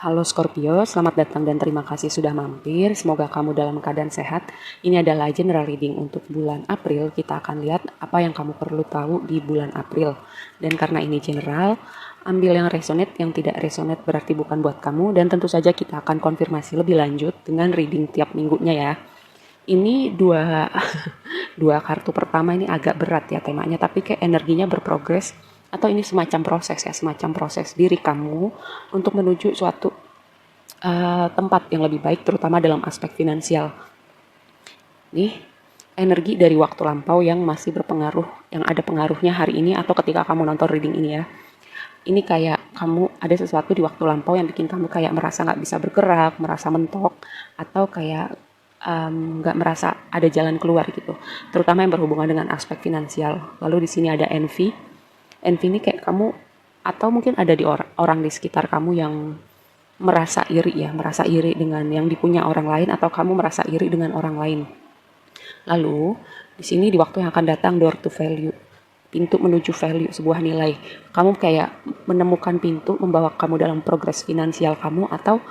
Halo Scorpio, selamat datang dan terima kasih sudah mampir. Semoga kamu dalam keadaan sehat. Ini adalah general reading untuk bulan April. Kita akan lihat apa yang kamu perlu tahu di bulan April. Dan karena ini general, ambil yang resonate, yang tidak resonate berarti bukan buat kamu. Dan tentu saja kita akan konfirmasi lebih lanjut dengan reading tiap minggunya ya. Ini dua kartu pertama ini agak berat ya temanya, tapi kayak energinya berprogres, atau ini semacam proses ya, semacam proses diri kamu untuk menuju suatu tempat yang lebih baik, terutama dalam aspek finansial. Nih, energi dari waktu lampau yang masih berpengaruh, yang ada pengaruhnya hari ini atau ketika kamu nonton reading ini ya. Ini kayak kamu ada sesuatu di waktu lampau yang bikin kamu kayak merasa nggak bisa bergerak, merasa mentok, atau kayak nggak merasa ada jalan keluar gitu. Terutama yang berhubungan dengan aspek finansial. Lalu di sini ada envy. Envy ini kayak kamu, atau mungkin ada di orang di sekitar kamu yang merasa iri ya, merasa iri dengan yang dipunya orang lain, atau kamu merasa iri dengan orang lain. Lalu di sini di waktu yang akan datang, door to value, pintu menuju value, sebuah nilai. Kamu kayak menemukan pintu membawa kamu dalam progres finansial kamu, atau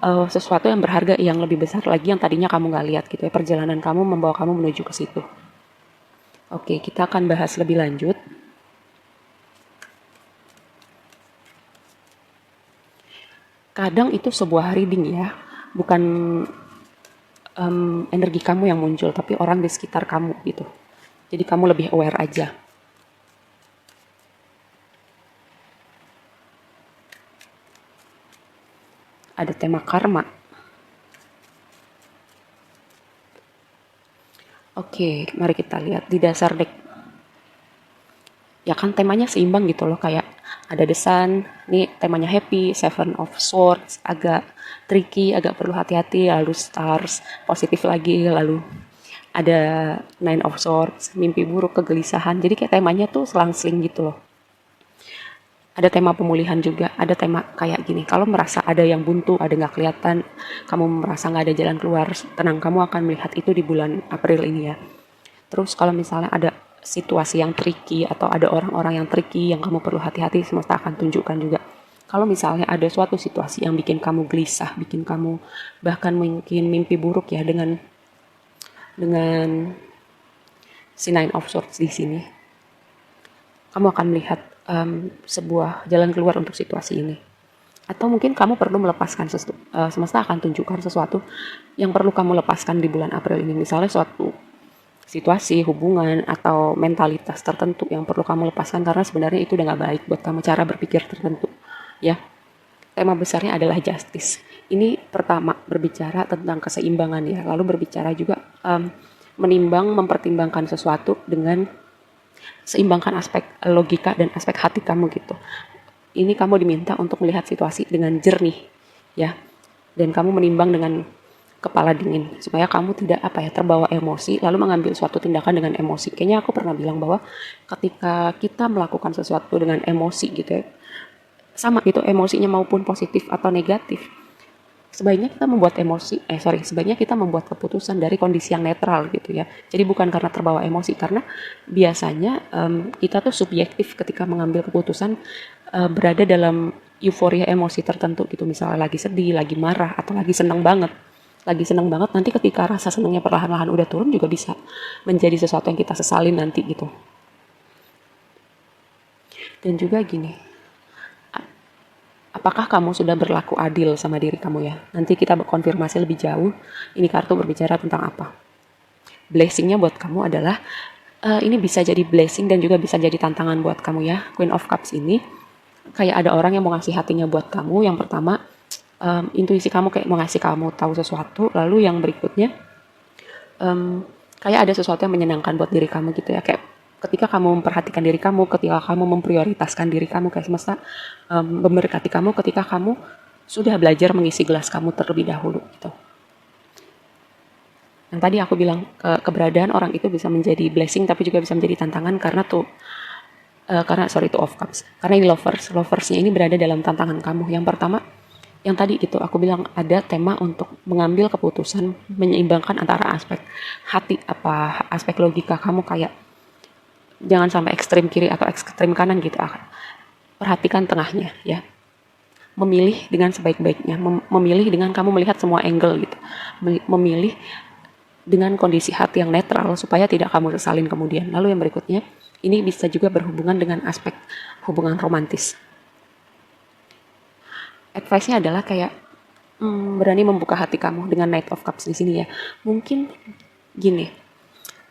sesuatu yang berharga yang lebih besar lagi yang tadinya kamu nggak lihat gitu ya. Perjalanan kamu membawa kamu menuju ke situ. Oke, kita akan bahas lebih lanjut. Kadang itu sebuah reading ya, bukan energi kamu yang muncul, tapi orang di sekitar kamu gitu. Jadi kamu lebih aware aja. Ada tema karma. Oke, mari kita lihat di dasar deck. Ya kan temanya seimbang gitu loh, kayak ada The Sun, nih temanya happy, Seven of Swords, agak tricky, agak perlu hati-hati, lalu Stars, positif lagi, lalu ada Nine of Swords, mimpi buruk, kegelisahan. Jadi kayak temanya tuh selang-seling gitu loh. Ada tema pemulihan juga, ada tema kayak gini, kalau merasa ada yang buntu, ada nggak kelihatan, kamu merasa nggak ada jalan keluar, tenang, kamu akan melihat itu di bulan April ini ya. Terus kalau misalnya ada situasi yang tricky atau ada orang-orang yang tricky yang kamu perlu hati-hati, semesta akan tunjukkan juga. Kalau misalnya ada suatu situasi yang bikin kamu gelisah, bikin kamu bahkan mungkin mimpi buruk ya, dengan si Nine of Swords di sini, kamu akan melihat sebuah jalan keluar untuk situasi ini. Atau mungkin kamu perlu melepaskan semesta akan tunjukkan sesuatu yang perlu kamu lepaskan di bulan April ini. Misalnya suatu situasi, hubungan, atau mentalitas tertentu yang perlu kamu lepaskan karena sebenarnya itu udah gak baik buat kamu, cara berpikir tertentu. Ya, tema besarnya adalah justice. Ini pertama berbicara tentang keseimbangan ya, lalu berbicara juga menimbang, mempertimbangkan sesuatu dengan seimbangkan aspek logika dan aspek hati kamu gitu. Ini kamu diminta untuk melihat situasi dengan jernih ya, dan kamu menimbang dengan kepala dingin supaya kamu tidak terbawa emosi lalu mengambil suatu tindakan dengan emosi. Kayaknya aku pernah bilang bahwa ketika kita melakukan sesuatu dengan emosi gitu ya, sama itu emosinya maupun positif atau negatif, sebaiknya kita membuat keputusan dari kondisi yang netral gitu ya. Jadi bukan karena terbawa emosi, karena biasanya kita tuh subjektif ketika mengambil keputusan, berada dalam euforia emosi tertentu gitu. Misalnya lagi sedih, lagi marah, atau lagi senang banget. Lagi senang banget, nanti ketika rasa senangnya perlahan-lahan udah turun juga bisa menjadi sesuatu yang kita sesalin nanti gitu. Dan juga gini, apakah kamu sudah berlaku adil sama diri kamu ya? Nanti kita konfirmasi lebih jauh, ini kartu berbicara tentang apa. Blessingnya buat kamu adalah, ini bisa jadi blessing dan juga bisa jadi tantangan buat kamu ya. Queen of Cups ini, kayak ada orang yang mau ngasih hatinya buat kamu. Yang pertama, intuisi kamu kayak mau ngasih kamu tahu sesuatu. Lalu yang berikutnya, kayak ada sesuatu yang menyenangkan buat diri kamu gitu ya. Kayak ketika kamu memperhatikan diri kamu, ketika kamu memprioritaskan diri kamu, kayak semesta memberkati kamu ketika kamu sudah belajar mengisi gelas kamu terlebih dahulu gitu. Yang tadi aku bilang, keberadaan orang itu bisa menjadi blessing tapi juga bisa menjadi tantangan karena two of cups. Karena ini loversnya ini berada dalam tantangan kamu. Yang pertama, yang tadi gitu aku bilang, ada tema untuk mengambil keputusan menyeimbangkan antara aspek hati, aspek logika kamu, kayak jangan sampai ekstrem kiri atau ekstrem kanan gitu. Perhatikan tengahnya ya. memilih dengan sebaik-baiknya, memilih dengan kamu melihat semua angle gitu, memilih dengan kondisi hati yang netral supaya tidak kamu sesalin kemudian. Lalu yang berikutnya, ini bisa juga berhubungan dengan aspek hubungan romantis. Advice-nya adalah kayak berani membuka hati kamu dengan Knight of Cups di sini ya. Mungkin gini,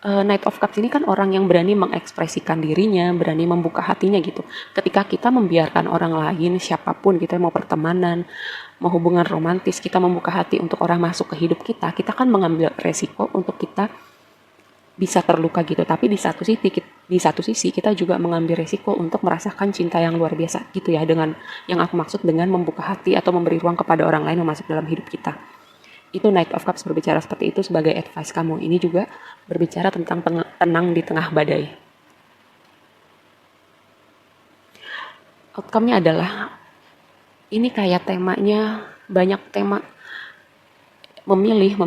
Knight of Cups ini kan orang yang berani mengekspresikan dirinya, berani membuka hatinya gitu. Ketika kita membiarkan orang lain, siapapun kita mau pertemanan, mau hubungan romantis, kita membuka hati untuk orang masuk ke hidup kita kan mengambil resiko untuk kita bisa terluka gitu. Tapi di satu sisi kita juga mengambil resiko untuk merasakan cinta yang luar biasa gitu ya, dengan yang aku maksud dengan membuka hati atau memberi ruang kepada orang lain yang masuk dalam hidup kita. Itu Knight of Cups berbicara seperti itu sebagai advice kamu. Ini juga berbicara tentang tenang di tengah badai. Outcome-nya adalah, ini kayak temanya, banyak tema memilih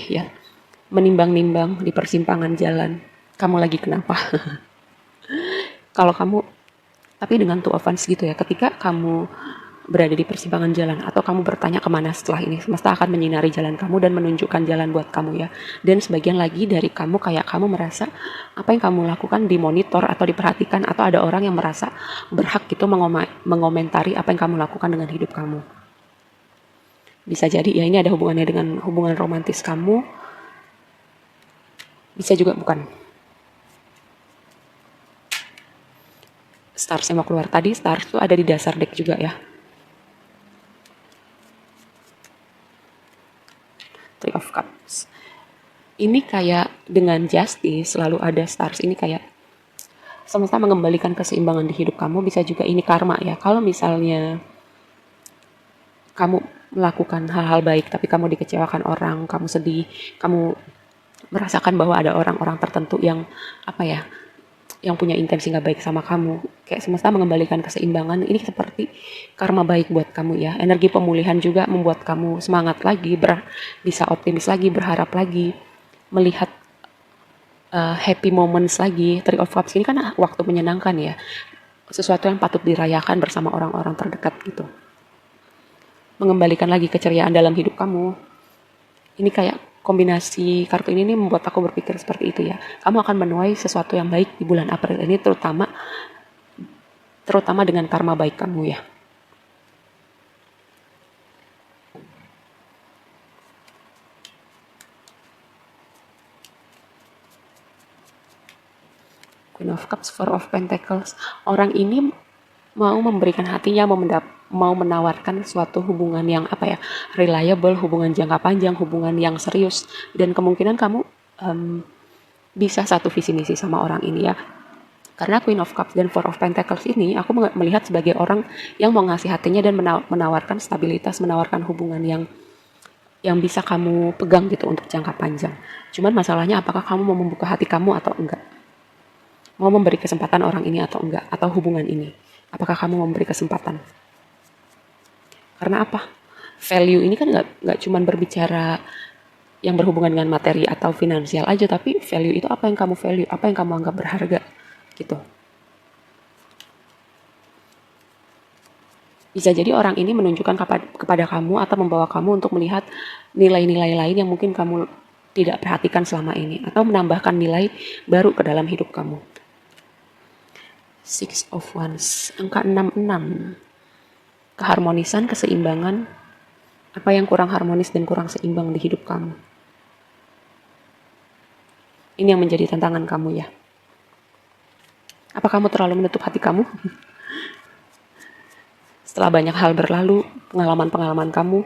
ya. Menimbang-nimbang di persimpangan jalan. Kamu lagi kenapa? Kalau kamu, tapi dengan Two of Wands gitu ya, ketika kamu berada di persimpangan jalan atau kamu bertanya kemana setelah ini, semesta akan menyinari jalan kamu dan menunjukkan jalan buat kamu ya. Dan sebagian lagi dari kamu kayak kamu merasa apa yang kamu lakukan dimonitor atau diperhatikan, atau ada orang yang merasa berhak gitu mengomentari apa yang kamu lakukan dengan hidup kamu. Bisa jadi ya ini ada hubungannya dengan hubungan romantis kamu, bisa juga bukan. Stars yang mau keluar tadi, Stars itu ada di dasar deck juga ya. Three of Cups. Ini kayak dengan Justice selalu ada Stars, ini kayak semesta mengembalikan keseimbangan di hidup kamu. Bisa juga ini karma ya. Kalau misalnya kamu melakukan hal-hal baik tapi kamu dikecewakan orang, kamu sedih, kamu merasakan bahwa ada orang-orang tertentu yang yang punya intensi gak baik sama kamu, kayak semesta mengembalikan keseimbangan. Ini seperti karma baik buat kamu ya. Energi pemulihan juga membuat kamu semangat lagi, bisa optimis lagi, berharap lagi, melihat happy moments lagi. Three of Cups ini kan waktu menyenangkan ya, sesuatu yang patut dirayakan bersama orang-orang terdekat gitu, mengembalikan lagi keceriaan dalam hidup kamu. Ini kayak kombinasi kartu ini membuat aku berpikir seperti itu ya. Kamu akan menuai sesuatu yang baik di bulan April ini, terutama dengan karma baik kamu ya. Queen of Cups, Four of Pentacles. Orang ini mau memberikan hatinya, mau menawarkan suatu hubungan yang reliable, hubungan jangka panjang, hubungan yang serius, dan kemungkinan kamu bisa satu visi misi sama orang ini ya. Karena Queen of Cups dan Four of Pentacles ini aku melihat sebagai orang yang mau ngasih hatinya dan menawarkan stabilitas, menawarkan hubungan yang bisa kamu pegang gitu untuk jangka panjang. Cuman masalahnya apakah kamu mau membuka hati kamu atau enggak? Mau memberi kesempatan orang ini atau enggak? Atau hubungan ini? Apakah kamu memberi kesempatan? Karena apa? Value ini kan nggak cuma berbicara yang berhubungan dengan materi atau finansial aja, tapi value itu apa yang kamu value, apa yang kamu anggap berharga, gitu. Bisa jadi orang ini menunjukkan kepada kamu atau membawa kamu untuk melihat nilai-nilai lain yang mungkin kamu tidak perhatikan selama ini, atau menambahkan nilai baru ke dalam hidup kamu. Six of Wands, angka 66. Keharmonisan, keseimbangan, apa yang kurang harmonis dan kurang seimbang di hidup kamu. Ini yang menjadi tantangan kamu ya. Apa kamu terlalu menutup hati kamu? Setelah banyak hal berlalu, pengalaman-pengalaman kamu.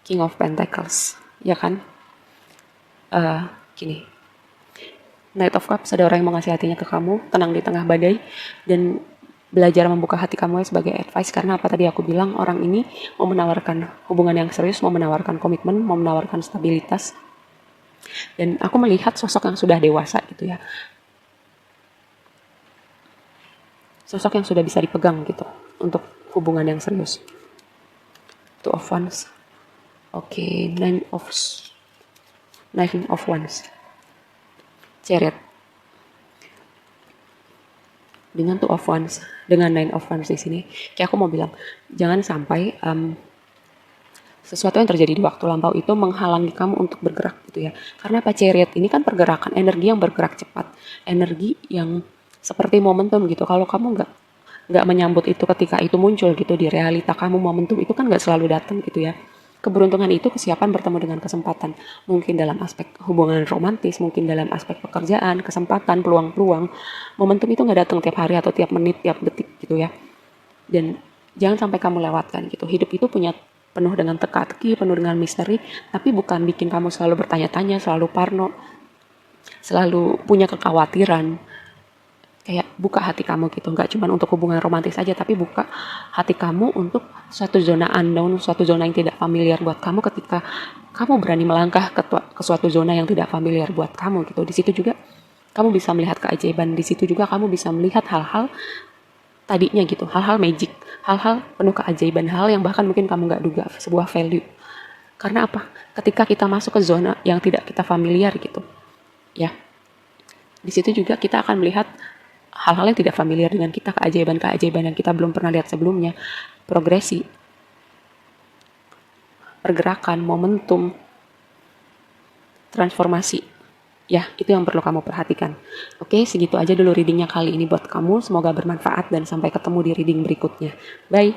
King of Pentacles, ya kan? Gini. Knight of Cups, ada orang yang mengasih hatinya ke kamu, tenang di tengah badai, dan belajar membuka hati kamu sebagai advice. Karena apa tadi aku bilang, orang ini mau menawarkan hubungan yang serius, mau menawarkan komitmen, mau menawarkan stabilitas. Dan aku melihat sosok yang sudah dewasa gitu ya. Sosok yang sudah bisa dipegang gitu untuk hubungan yang serius. Two of Wands. Oke, Nine of Wands. Chariot. dengan Two of Wands, dengan Nine of Wands di sini. Kayak aku mau bilang, jangan sampai sesuatu yang terjadi di waktu lampau itu menghalangi kamu untuk bergerak gitu ya. Karena apa, Chariot ini kan pergerakan, energi yang bergerak cepat, energi yang seperti momentum gitu. Kalau kamu nggak menyambut itu ketika itu muncul gitu di realita kamu, momentum itu kan nggak selalu datang gitu ya. Keberuntungan itu kesiapan bertemu dengan kesempatan. Mungkin dalam aspek hubungan romantis, mungkin dalam aspek pekerjaan, kesempatan, peluang-peluang. Momentum itu nggak datang tiap hari atau tiap menit, tiap detik gitu ya. Dan jangan sampai kamu lewatkan gitu. Hidup itu penuh dengan teka-teki, penuh dengan misteri, tapi bukan bikin kamu selalu bertanya-tanya, selalu parno, selalu punya kekhawatiran. Kayak buka hati kamu gitu, nggak cuma untuk hubungan romantis saja, tapi buka hati kamu untuk suatu zona unknown, suatu zona yang tidak familiar buat kamu ketika kamu berani melangkah ke suatu zona yang tidak familiar buat kamu gitu. Di situ juga kamu bisa melihat keajaiban, di situ juga kamu bisa melihat hal-hal tadinya gitu, hal-hal magic, hal-hal penuh keajaiban, hal yang bahkan mungkin kamu nggak duga, sebuah value. Karena apa? Ketika kita masuk ke zona yang tidak kita familiar gitu, ya, di situ juga kita akan melihat hal-hal yang tidak familiar dengan kita, keajaiban-keajaiban yang kita belum pernah lihat sebelumnya, progresi, pergerakan, momentum, transformasi. Ya, itu yang perlu kamu perhatikan. Oke, segitu aja dulu readingnya kali ini buat kamu. Semoga bermanfaat dan sampai ketemu di reading berikutnya. Bye!